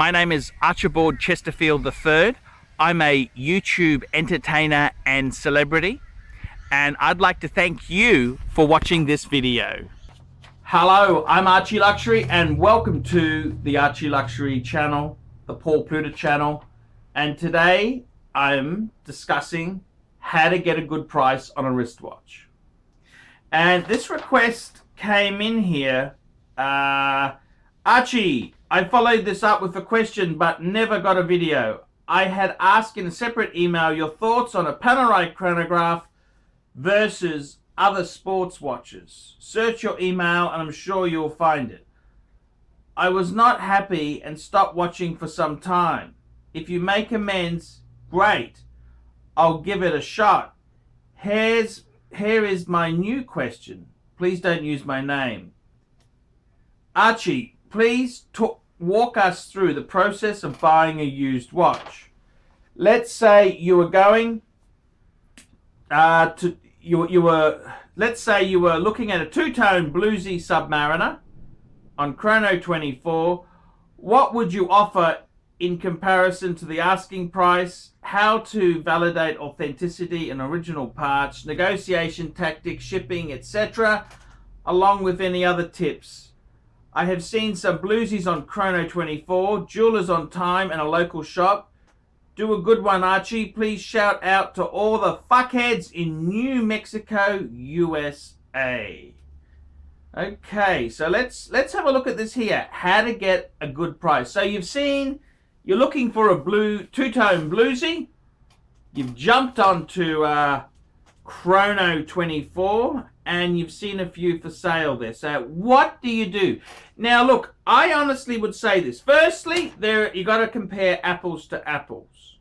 My name is Archibald Chesterfield III. I'm a YouTube entertainer and celebrity, and I'd like to thank you for watching this video. Hello, I'm Archie Luxury, and welcome to the Archie Luxury channel, the Paul Pluta channel. And today I'm discussing how to get a good price on a wristwatch. And this request came in here. Archie, I followed this up with a question but never got a video. I had asked in a separate email your thoughts on a Panerai chronograph versus other sports watches. Search your email and I'm sure you'll find it. I was not happy and stopped watching for some time. If you make amends, great. I'll give it a shot. Here is my new question. Please don't use my name. Archie, please walk us through the process of buying a used watch. Let's say you were going let's say you were looking at a two-tone bluesy Submariner on Chrono24. What would you offer in comparison to the asking price? How to validate authenticity and original parts, negotiation tactics, shipping, etc., along with any other tips. I have seen some bluesies on Chrono24, Jewellers on Time, and a local shop. Do a good one, Archie. Please shout out to all the fuckheads in New Mexico, USA. Okay, so let's have a look at this here. How to get a good price. So you're looking for a blue two-tone bluesy. You've jumped onto Chrono24 and you've seen a few for sale there. So what do you do? Now look, I honestly would say this. Firstly, you got to compare apples to apples.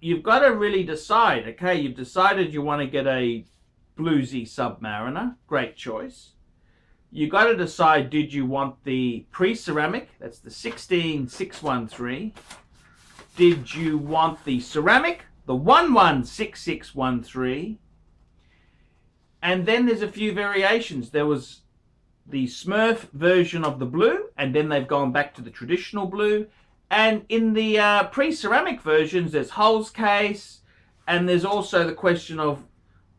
You've got to really decide, okay, you've decided you want to get a bluesy Submariner. Great choice. You got to decide, did you want the pre-ceramic? That's the 16613. Did you want the ceramic? The 116613. And then there's a few variations. There was the Smurf version of the blue, and then they've gone back to the traditional blue. And in the pre-ceramic versions, there's Hull's case, and there's also the question of,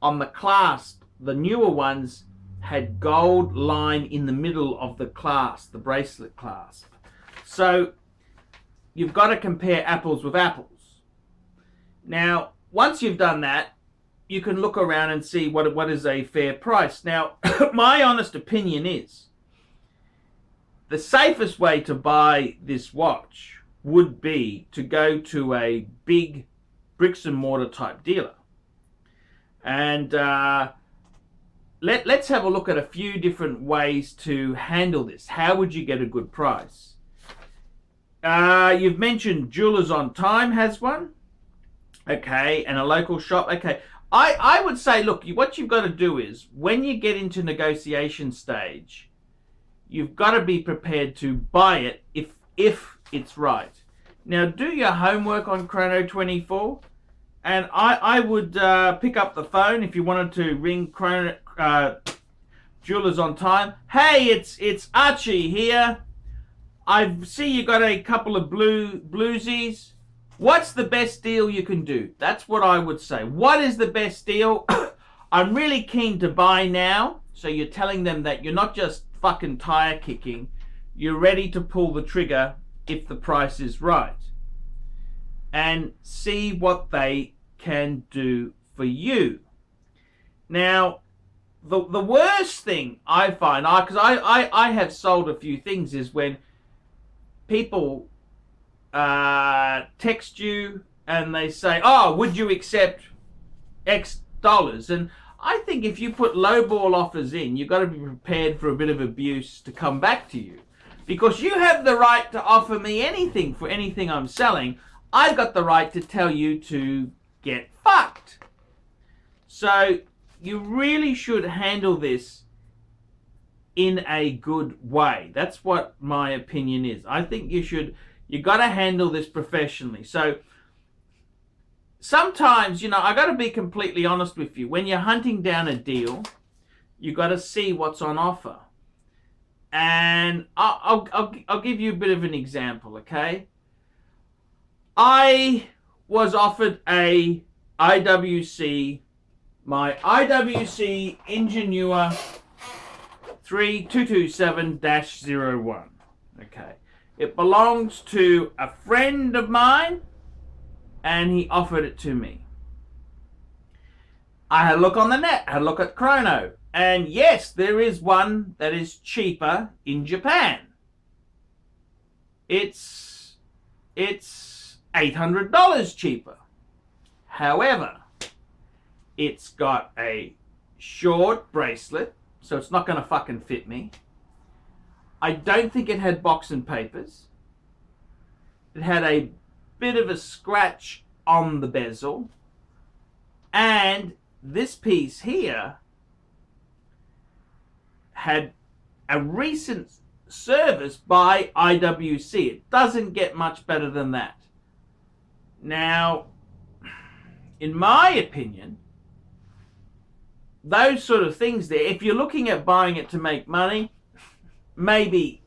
on the clasp, the newer ones had gold line in the middle of the clasp, the bracelet clasp. So you've got to compare apples with apples. Now, once you've done that, you can look around and see what is a fair price. Now, my honest opinion is the safest way to buy this watch would be to go to a big bricks and mortar type dealer. And let's have a look at a few different ways to handle this. How would you get a good price? You've mentioned Jewellers on Time has one. Okay, and a local shop. Okay, I would say, look, what you've got to do is, when you get into negotiation stage, you've got to be prepared to buy it if it's right. Now, do your homework on Chrono24, and I would pick up the phone if you wanted to ring Jewellers on Time. Hey, it's Archie here. I see you got a couple of bluesies. What's the best deal you can do? That's what I would say. What is the best deal? I'm really keen to buy now. So you're telling them that you're not just fucking tire kicking. You're ready to pull the trigger if the price is right. And see what they can do for you. Now, the worst thing I find, because I have sold a few things, is when people text you and they say, oh, would you accept X dollars? And I think if you put lowball offers in, you've got to be prepared for a bit of abuse to come back to you, because you have the right to offer me anything for anything I'm selling. I've got the right to tell you to get fucked. So you really should handle this in a good way. That's what my opinion is. I think you got to handle this professionally. So sometimes, I got to be completely honest with you. When you're hunting down a deal, you got to see what's on offer. And I'll give you a bit of an example, okay? I was offered my IWC Ingenua 3227-01. Okay. It belongs to a friend of mine, and he offered it to me. I had a look on the net, had a look at Chrono, and yes, there is one that is cheaper in Japan. It's $800 cheaper. However, it's got a short bracelet, so it's not going to fucking fit me. I don't think it had box and papers. It had a bit of a scratch on the bezel. And this piece here had a recent service by IWC. It doesn't get much better than that. Now, in my opinion, those sort of things there, if you're looking at buying it to make money, maybe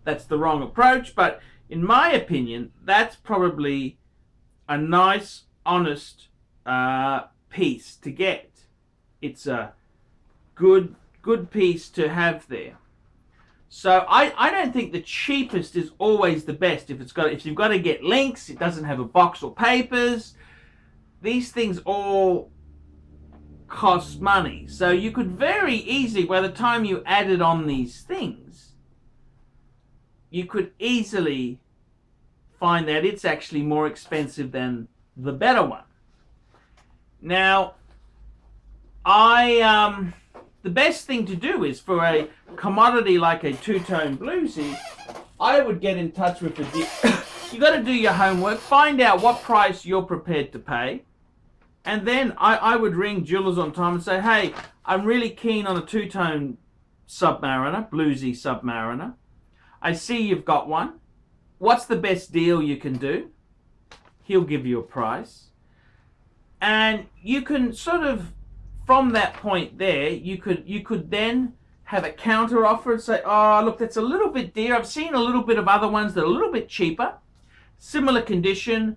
that's the wrong approach, but in my opinion, that's probably a nice, honest piece to get. It's a good piece to have there. So I don't think the cheapest is always the best. If you've got to get links, it doesn't have a box or papers. These things all cost money. So you could very easily, by the time you added on these things, you could easily find that it's actually more expensive than the better one. Now, the best thing to do is for a commodity like a two-tone bluesy, I would get in touch with you got to do your homework, find out what price you're prepared to pay, and then I would ring Jewellers on Time and say, hey, I'm really keen on a two-tone Submariner, bluesy Submariner. I see you've got one. What's the best deal you can do? He'll give you a price. And you can sort of, from that point there, you could then have a counter offer and say, oh, look, that's a little bit dear. I've seen a little bit of other ones that are a little bit cheaper. Similar condition.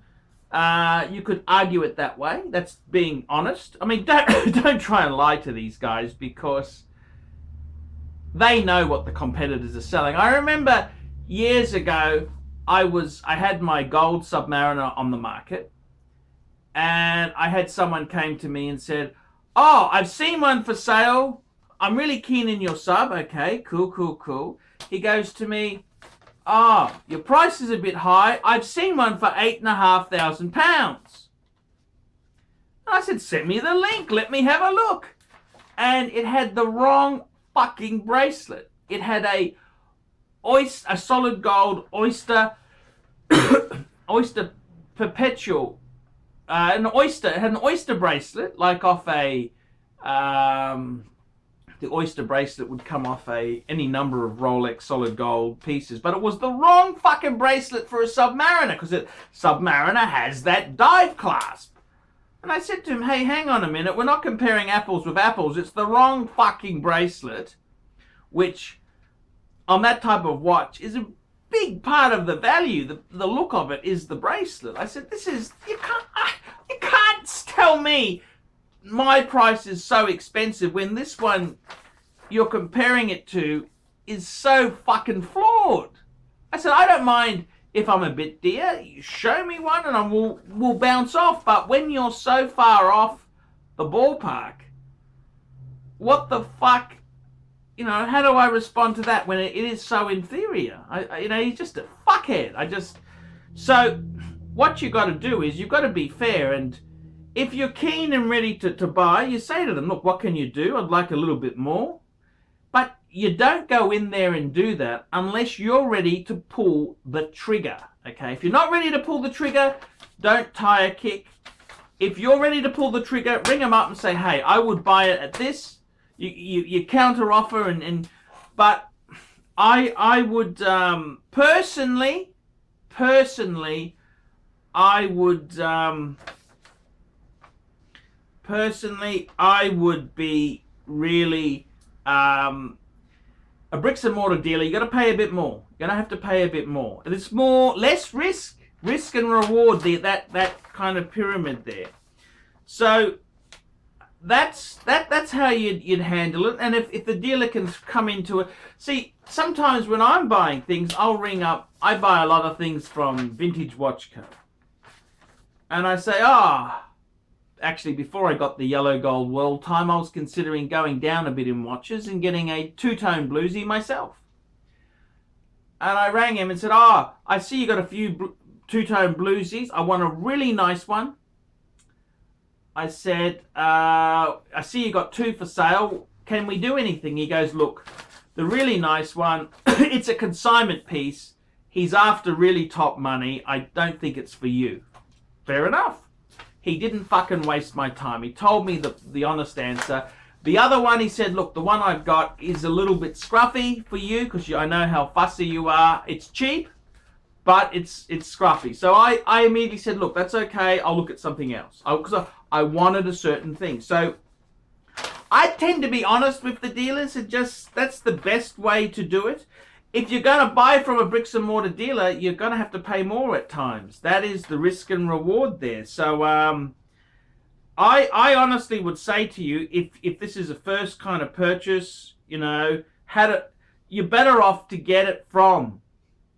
You could argue it that way. That's being honest. I mean, don't try and lie to these guys, because they know what the competitors are selling. I remember years ago, I had my gold Submariner on the market, and I had someone came to me and said, oh, I've seen one for sale. I'm really keen in your sub. Okay, cool. He goes to me, oh, your price is a bit high. I've seen one for £8,500. I said, send me the link. Let me have a look. And it had the wrong fucking bracelet. It had a solid gold oyster perpetual. It had an oyster bracelet, like off a, the oyster bracelet would come off any number of Rolex solid gold pieces, but it was the wrong fucking bracelet for a Submariner, because Submariner has that dive clasp. And I said to him, hey, hang on a minute, we're not comparing apples with apples. It's the wrong fucking bracelet, which on that type of watch is a big part of the value. The look of it is the bracelet. I said, you can't tell me my price is so expensive when this one you're comparing it to is so fucking flawed. I said, I don't mind if I'm a bit dear. You show me one and we'll bounce off. But when you're so far off the ballpark, what the fuck? You know, how do I respond to that when it is so inferior? He's just a fuckhead. So what you got to do is you've got to be fair, and if you're keen and ready to buy, you say to them, look, what can you do? I'd like a little bit more. But you don't go in there and do that unless you're ready to pull the trigger, okay? If you're not ready to pull the trigger, don't tire kick. If you're ready to pull the trigger, ring them up and say, hey, I would buy it at this. You counter offer, but I would personally I would be really a bricks and mortar dealer, you got to pay a bit more. You're going to have to pay a bit more. It's less risk and reward, that kind of pyramid there. So that's how you'd handle it. And if the dealer can come into it, see, sometimes when I'm buying things, I'll ring up. I buy a lot of things from Vintage Watch Co. And I say, actually, before I got the yellow gold world time, I was considering going down a bit in watches and getting a two-tone bluesy myself. And I rang him and said, I see you got a few two-tone bluesies. I want a really nice one. I said, I see you got 2 for sale. Can we do anything? He goes, look, the really nice one, it's a consignment piece. He's after really top money. I don't think it's for you. Fair enough. He didn't fucking waste my time. He told me the honest answer. The other one, he said, look, the one I've got is a little bit scruffy for you because I know how fussy you are. It's cheap, but it's scruffy. So I immediately said, look, that's okay. I'll look at something else. Because I wanted a certain thing. So I tend to be honest with the dealers, and that's the best way to do it. If you're going to buy from a bricks and mortar dealer, you're going to have to pay more at times. That is the risk and reward there. So I honestly would say to you, if this is a first kind of purchase, you're better off to get it from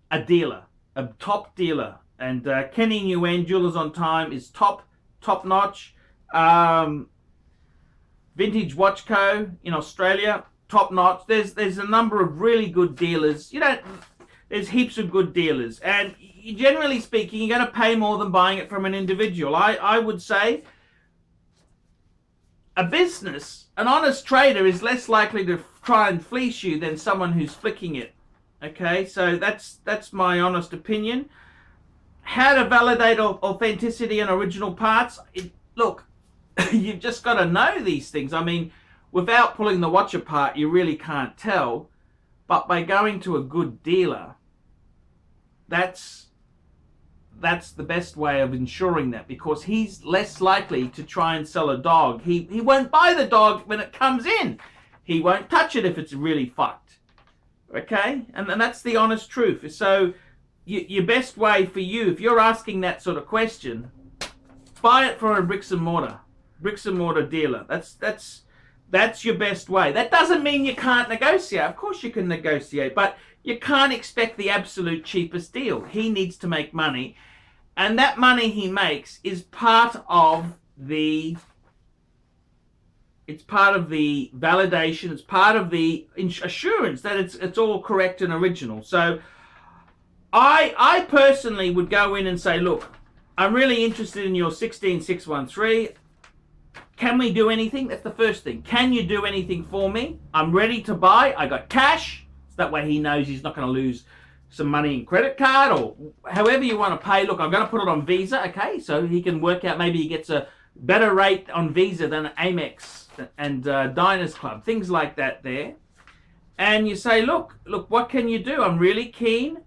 a dealer, a top dealer. And Kenny Nguyen, Jewellers on Time, is top notch. Vintage Watch Co. in Australia, top notch. There's a number of really good dealers. There's heaps of good dealers, and generally speaking, you're going to pay more than buying it from an individual. I would say a business, an honest trader, is less likely to try and fleece you than someone who's flicking it. Okay, so that's my honest opinion. How to validate authenticity and original parts? Look, you've just got to know these things. I mean, without pulling the watch apart, you really can't tell. But by going to a good dealer, that's the best way of ensuring that, because he's less likely to try and sell a dog. He won't buy the dog when it comes in. He won't touch it if it's really fucked. Okay? And that's the honest truth. So your best way for you, if you're asking that sort of question, buy it from a bricks and mortar dealer. That's your best way. That doesn't mean you can't negotiate. Of course you can negotiate, but you can't expect the absolute cheapest deal. He needs to make money, and that money he makes is part of the validation. It's part of the assurance that it's all correct and original. So I personally would go in and say, look, I'm really interested in your 16613. Can we do anything? That's the first thing. Can you do anything for me? I'm ready to buy. I got cash. So that way he knows he's not going to lose some money in credit card or however you want to pay. Look, I'm going to put it on Visa. Okay, so he can work out, maybe he gets a better rate on Visa than Amex and Diners Club, things like that there. And you say, look, what can you do? I'm really keen.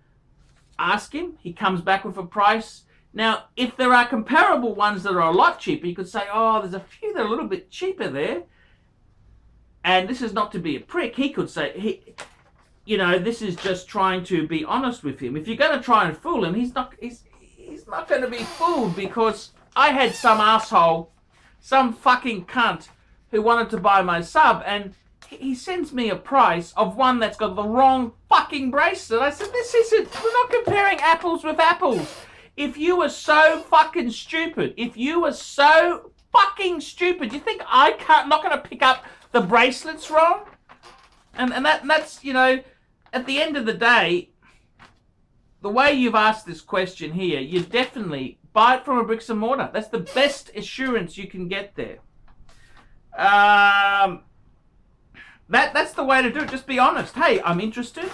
Ask him. He comes back with a price. Now, if there are comparable ones that are a lot cheaper, you could say, there's a few that are a little bit cheaper there. And this is not to be a prick. He could say, this is just trying to be honest with him. If you're going to try and fool him, he's not going to be fooled, because I had some asshole, some fucking cunt who wanted to buy my sub, and he sends me a price of one that's got the wrong fucking bracelet. I said, we're not comparing apples with apples. If you were so fucking stupid, you think I'm not going to pick up the bracelets wrong? And that's, at the end of the day, the way you've asked this question here, you definitely buy it from a bricks and mortar. That's the best assurance you can get there. That's the way to do it. Just be honest. Hey, I'm interested.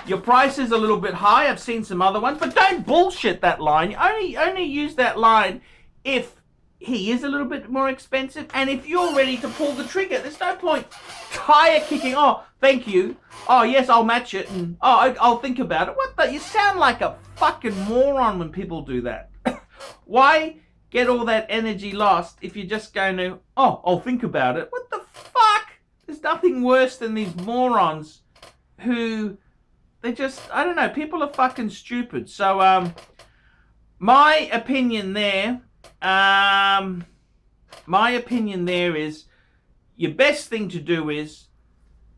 Your price is a little bit high. I've seen some other ones, but don't bullshit that line. Only use that line if he is a little bit more expensive, and if you're ready to pull the trigger. There's no point tire kicking. Oh, thank you. Oh, yes, I'll match it, and I'll think about it. You sound like a fucking moron when people do that. Why get all that energy lost if you're just going to, I'll think about it? What the fuck? There's nothing worse than these morons who they just, I don't know, people are fucking stupid. So my opinion there is your best thing to do is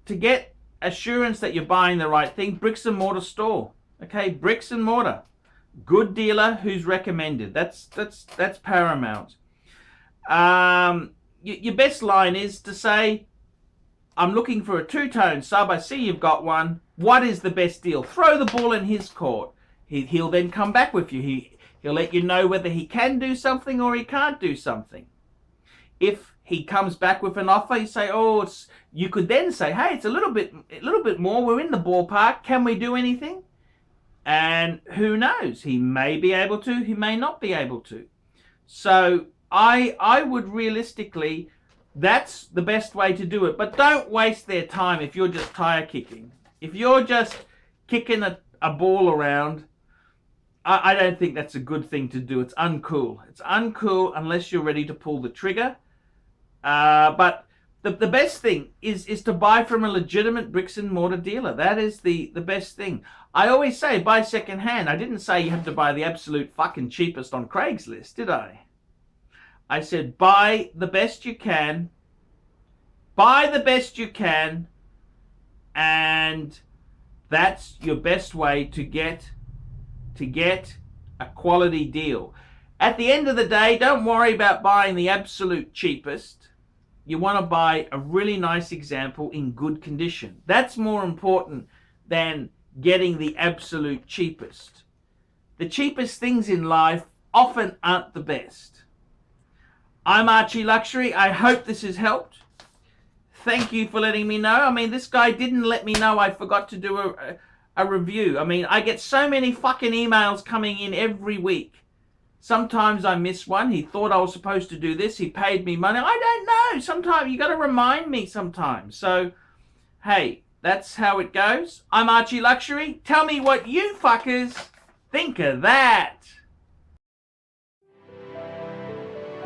to get assurance that you're buying the right thing. Bricks and mortar store. Okay, bricks and mortar. Good dealer who's recommended. That's paramount. Your best line is to say, I'm looking for a two-tone sub. I see you've got one. What is the best deal? Throw the ball in his court. He'll then come back with you. He'll let you know whether he can do something or he can't do something. If he comes back with an offer, you say, oh, you could then say, hey, it's a little bit more. We're in the ballpark. Can we do anything? And who knows? He may be able to. He may not be able to. So I would realistically, that's the best way to do it. But don't waste their time if you're just tire kicking. If you're just kicking a ball around, I don't think that's a good thing to do. It's uncool. It's uncool unless you're ready to pull the trigger. But the best thing is to buy from a legitimate bricks and mortar dealer. That is the best thing. I always say buy second hand. I didn't say you have to buy the absolute fucking cheapest on Craigslist, did I? I said buy the best you can. Buy the best you can. And that's your best way to get a quality deal. At the end of the day, don't worry about buying the absolute cheapest. You want to buy a really nice example in good condition. That's more important than getting the absolute cheapest. The cheapest things in life often aren't the best. I'm Archie Luxury. I hope this has helped. Thank you for letting me know. I mean, this guy didn't let me know I forgot to do a review. I mean, I get so many fucking emails coming in every week. Sometimes I miss one. He thought I was supposed to do this. He paid me money. I don't know. Sometimes you got to remind me sometimes. So, hey, that's how it goes. I'm Archie Luxury. Tell me what you fuckers think of that.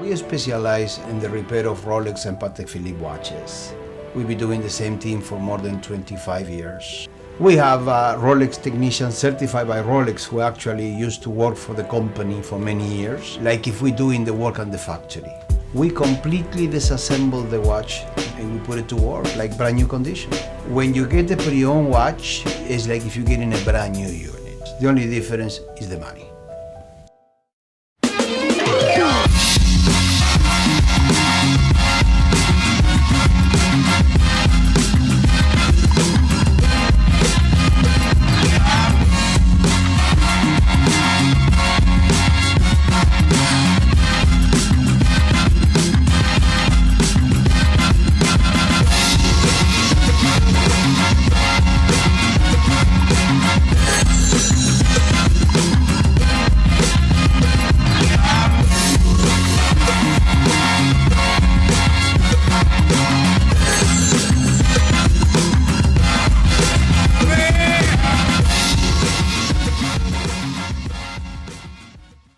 We specialize in the repair of Rolex and Patek Philippe watches. We've been doing the same thing for more than 25 years. We have Rolex technicians certified by Rolex who actually used to work for the company for many years, like if we do in the work on the factory. We completely disassemble the watch and we put it to work like brand new condition. When you get a pre-owned watch, it's like if you're getting a brand new unit. The only difference is the money.